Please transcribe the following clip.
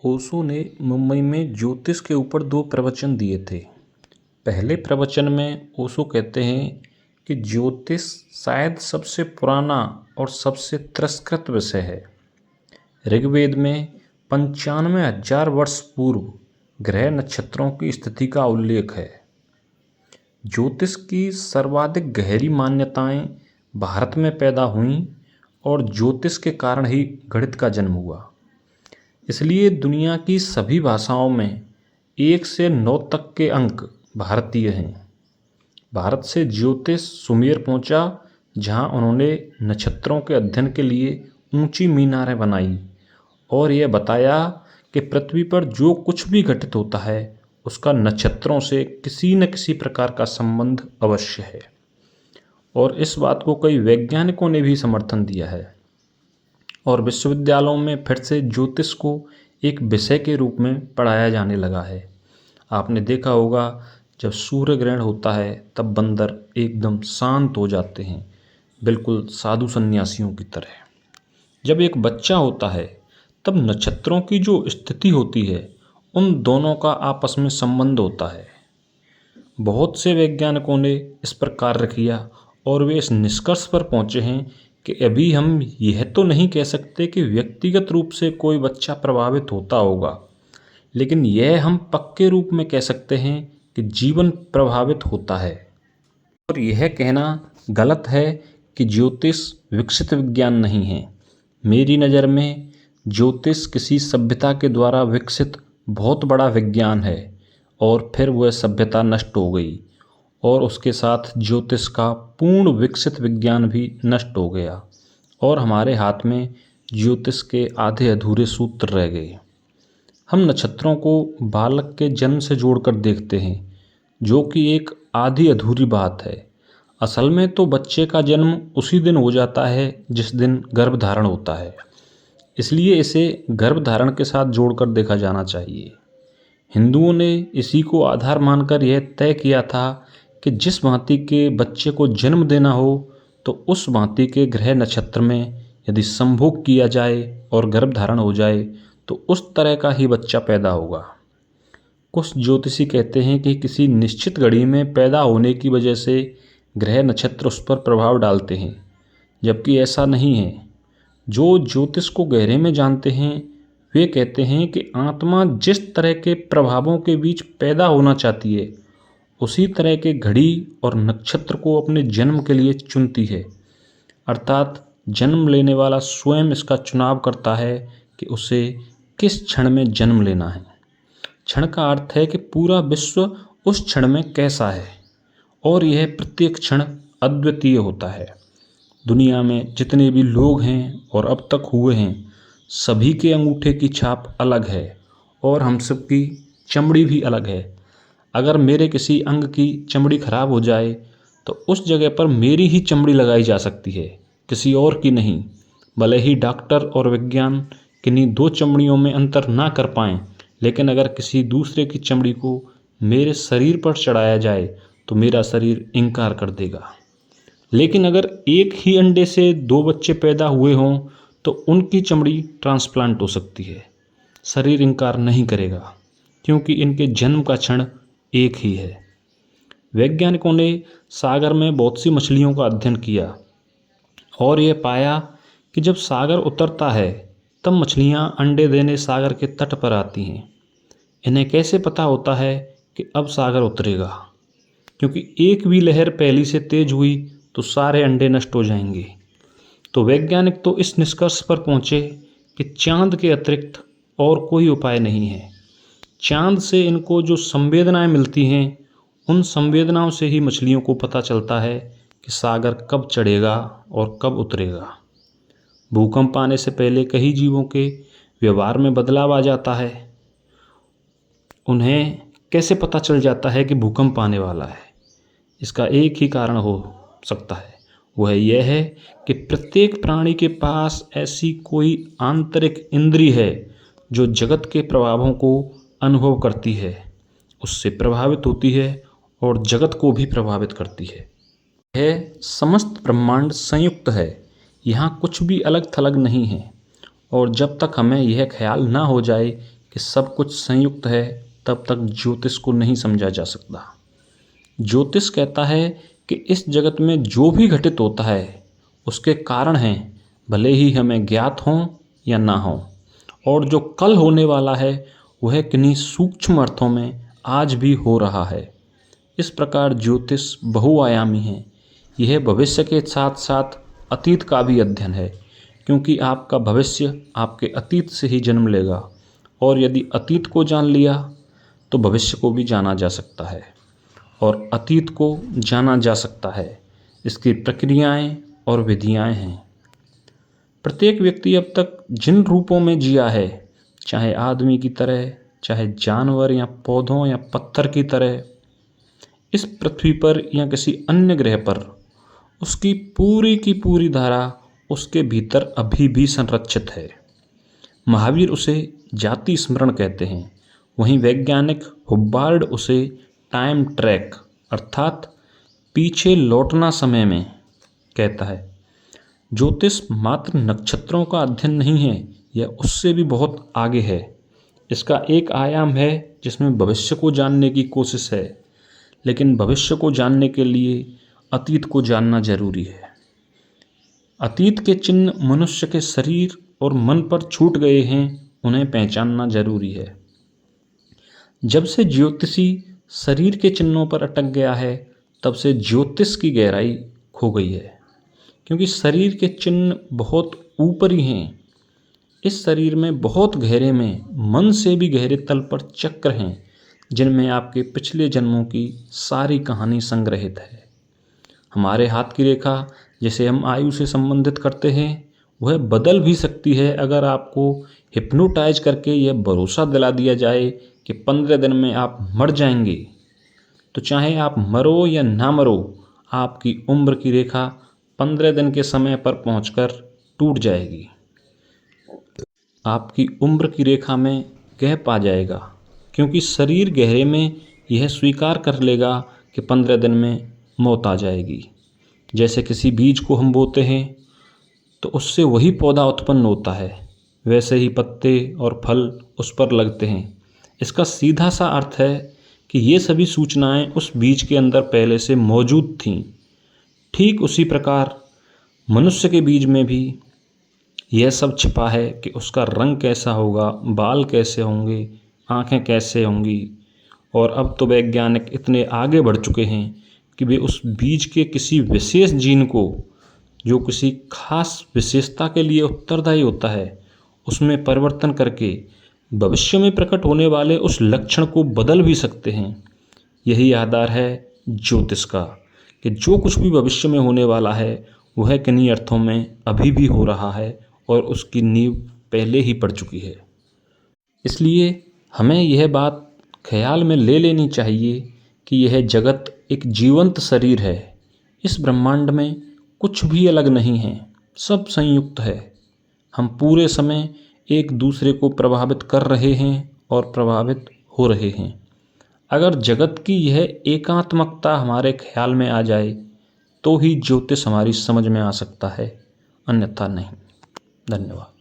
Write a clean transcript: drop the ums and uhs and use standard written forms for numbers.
ओशो ने मुंबई में ज्योतिष के ऊपर 2 प्रवचन दिए थे। पहले प्रवचन में ओशो कहते हैं कि ज्योतिष शायद सबसे पुराना और सबसे तिरस्कृत विषय है। ऋग्वेद में 95,000 वर्ष पूर्व ग्रह नक्षत्रों की स्थिति का उल्लेख है। ज्योतिष की सर्वाधिक गहरी मान्यताएं भारत में पैदा हुईं और ज्योतिष के कारण ही गणित का जन्म हुआ। इसलिए दुनिया की सभी भाषाओं में 1 से 9 तक के अंक भारतीय हैं। भारत से ज्योतिष सुमेर पहुंचा, जहां उन्होंने नक्षत्रों के अध्ययन के लिए ऊंची मीनारें बनाई और यह बताया कि पृथ्वी पर जो कुछ भी घटित होता है उसका नक्षत्रों से किसी न किसी प्रकार का संबंध अवश्य है। और इस बात को कई वैज्ञानिकों ने भी समर्थन दिया है और विश्वविद्यालयों में फिर से ज्योतिष को एक विषय के रूप में पढ़ाया जाने लगा है। आपने देखा होगा जब सूर्य ग्रहण होता है तब बंदर एकदम शांत हो जाते हैं, बिल्कुल साधु सन्यासियों की तरह। जब एक बच्चा होता है तब नक्षत्रों की जो स्थिति होती है उन दोनों का आपस में संबंध होता है। बहुत से वैज्ञानिकों ने इस पर कार्य किया और वे इस निष्कर्ष पर पहुंचे हैं कि अभी हम यह तो नहीं कह सकते कि व्यक्तिगत रूप से कोई बच्चा प्रभावित होता होगा, लेकिन यह हम पक्के रूप में कह सकते हैं कि जीवन प्रभावित होता है। और यह कहना गलत है कि ज्योतिष विकसित विज्ञान नहीं है। मेरी नज़र में ज्योतिष किसी सभ्यता के द्वारा विकसित बहुत बड़ा विज्ञान है और फिर वह सभ्यता नष्ट हो गई और उसके साथ ज्योतिष का पूर्ण विकसित विज्ञान भी नष्ट हो गया और हमारे हाथ में ज्योतिष के आधे अधूरे सूत्र रह गए। हम नक्षत्रों को बालक के जन्म से जोड़कर देखते हैं, जो कि एक आधी अधूरी बात है। असल में तो बच्चे का जन्म उसी दिन हो जाता है जिस दिन गर्भधारण होता है, इसलिए इसे गर्भधारण के साथ जोड़कर देखा जाना चाहिए। हिंदुओं ने इसी को आधार मानकर यह तय किया था कि जिस भांति के बच्चे को जन्म देना हो तो उस भांति के ग्रह नक्षत्र में यदि संभोग किया जाए और गर्भधारण हो जाए तो उस तरह का ही बच्चा पैदा होगा। कुछ ज्योतिषी कहते हैं कि किसी निश्चित घड़ी में पैदा होने की वजह से ग्रह नक्षत्र उस पर प्रभाव डालते हैं, जबकि ऐसा नहीं है। जो ज्योतिष को गहरे में जानते हैं वे कहते हैं कि आत्मा जिस तरह के प्रभावों के बीच पैदा होना चाहती है उसी तरह के घड़ी और नक्षत्र को अपने जन्म के लिए चुनती है, अर्थात जन्म लेने वाला स्वयं इसका चुनाव करता है कि उसे किस क्षण में जन्म लेना है। क्षण का अर्थ है कि पूरा विश्व उस क्षण में कैसा है और यह प्रत्येक क्षण अद्वितीय होता है। दुनिया में जितने भी लोग हैं और अब तक हुए हैं सभी के अंगूठे की छाप अलग है और हम सब की चमड़ी भी अलग है। अगर मेरे किसी अंग की चमड़ी खराब हो जाए तो उस जगह पर मेरी ही चमड़ी लगाई जा सकती है, किसी और की नहीं। भले ही डॉक्टर और विज्ञान किन्हीं 2 चमड़ियों में अंतर ना कर पाएं, लेकिन अगर किसी दूसरे की चमड़ी को मेरे शरीर पर चढ़ाया जाए तो मेरा शरीर इनकार कर देगा। लेकिन अगर एक ही अंडे से 2 बच्चे पैदा हुए हों तो उनकी चमड़ी ट्रांसप्लांट हो सकती है। शरीर इनकार नहीं करेगा क्योंकि इनके जन्म का क्षण एक ही है। वैज्ञानिकों ने सागर में बहुत सी मछलियों का अध्ययन किया और ये पाया कि जब सागर उतरता है तब मछलियां अंडे देने सागर के तट पर आती हैं। इन्हें कैसे पता होता है कि अब सागर उतरेगा? क्योंकि एक भी लहर पहली से तेज हुई तो सारे अंडे नष्ट हो जाएंगे। तो वैज्ञानिक तो इस निष्कर्ष पर पहुंचे कि चांद के अतिरिक्त और कोई उपाय नहीं है। चांद से इनको जो संवेदनाएं मिलती हैं उन संवेदनाओं से ही मछलियों को पता चलता है कि सागर कब चढ़ेगा और कब उतरेगा। भूकंप आने से पहले कई जीवों के व्यवहार में बदलाव आ जाता है। उन्हें कैसे पता चल जाता है कि भूकंप आने वाला है? इसका एक ही कारण हो सकता है, वह यह है कि प्रत्येक प्राणी के पास ऐसी कोई आंतरिक इंद्रिय है जो जगत के प्रभावों को अनुभव करती है, उससे प्रभावित होती है और जगत को भी प्रभावित करती है। यह समस्त ब्रह्मांड संयुक्त है, यहाँ कुछ भी अलग थलग नहीं है। और जब तक हमें यह ख्याल ना हो जाए कि सब कुछ संयुक्त है, तब तक ज्योतिष को नहीं समझा जा सकता। ज्योतिष कहता है कि इस जगत में जो भी घटित होता है उसके कारण हैं, भले ही हमें ज्ञात हों या ना हों, और जो कल होने वाला है वह किन्हीं सूक्ष्म अर्थों में आज भी हो रहा है। इस प्रकार ज्योतिष बहुआयामी है। यह भविष्य के साथ साथ अतीत का भी अध्ययन है, क्योंकि आपका भविष्य आपके अतीत से ही जन्म लेगा, और यदि अतीत को जान लिया तो भविष्य को भी जाना जा सकता है, और अतीत को जाना जा सकता है। इसकी प्रक्रियाएं और विधियां हैं। प्रत्येक व्यक्ति अब तक जिन रूपों में जिया है, चाहे आदमी की तरह, चाहे जानवर या पौधों या पत्थर की तरह, इस पृथ्वी पर या किसी अन्य ग्रह पर, उसकी पूरी की पूरी धारा उसके भीतर अभी भी संरक्षित है। महावीर उसे जाति स्मरण कहते हैं, वहीं वैज्ञानिक हुब्बार्ड उसे टाइम ट्रैक अर्थात पीछे लौटना समय में कहता है। ज्योतिष मात्र नक्षत्रों का अध्ययन नहीं है, यह उससे भी बहुत आगे है। इसका एक आयाम है जिसमें भविष्य को जानने की कोशिश है, लेकिन भविष्य को जानने के लिए अतीत को जानना जरूरी है। अतीत के चिन्ह मनुष्य के शरीर और मन पर छूट गए हैं, उन्हें पहचानना जरूरी है। जब से ज्योतिषी शरीर के चिन्हों पर अटक गया है, तब से ज्योतिष की गहराई खो गई है, क्योंकि शरीर के चिन्ह बहुत ऊपरी हैं। इस शरीर में बहुत गहरे में, मन से भी गहरे तल पर चक्र हैं, जिनमें आपके पिछले जन्मों की सारी कहानी संग्रहित है। हमारे हाथ की रेखा जिसे हम आयु से संबंधित करते हैं, वह बदल भी सकती है अगर आपको हिप्नोटाइज करके यह भरोसा दिला दिया जाए कि 15 दिन में आप मर जाएंगे। तो चाहे आप मरो या ना मरो, आपकी उम्र की रेखा 15 दिन के समय पर पहुंचकर टूट जाएगी। आपकी उम्र की रेखा में गैप आ जाएगा, क्योंकि शरीर गहरे में यह स्वीकार कर लेगा कि 15 दिन में मौत आ जाएगी। जैसे किसी बीज को हम बोते हैं तो उससे वही पौधा उत्पन्न होता है, वैसे ही पत्ते और फल उस पर लगते हैं। इसका सीधा सा अर्थ है कि ये सभी सूचनाएं उस बीज के अंदर पहले से मौजूद थीं। ठीक उसी प्रकार मनुष्य के बीज में भी यह सब छिपा है कि उसका रंग कैसा होगा, बाल कैसे होंगे, आँखें कैसे होंगी। और अब तो वैज्ञानिक इतने आगे बढ़ चुके हैं कि वे उस बीज के किसी विशेष जीन को, जो किसी खास विशेषता के लिए उत्तरदायी होता है, उसमें परिवर्तन करके भविष्य में प्रकट होने वाले उस लक्षण को बदल भी सकते हैं। यही आधार है ज्योतिष का, कि जो कुछ भी भविष्य में होने वाला है वह किन्हीं अर्थों में अभी भी हो रहा है, और उसकी नींव पहले ही पड़ चुकी है। इसलिए हमें यह बात ख्याल में ले लेनी चाहिए कि यह जगत एक जीवंत शरीर है। इस ब्रह्मांड में कुछ भी अलग नहीं है, सब संयुक्त है। हम पूरे समय एक दूसरे को प्रभावित कर रहे हैं और प्रभावित हो रहे हैं। अगर जगत की यह एकात्मकता हमारे ख्याल में आ जाए तो ही ज्योतिष हमारी समझ में आ सकता है, अन्यथा नहीं। धन्यवाद।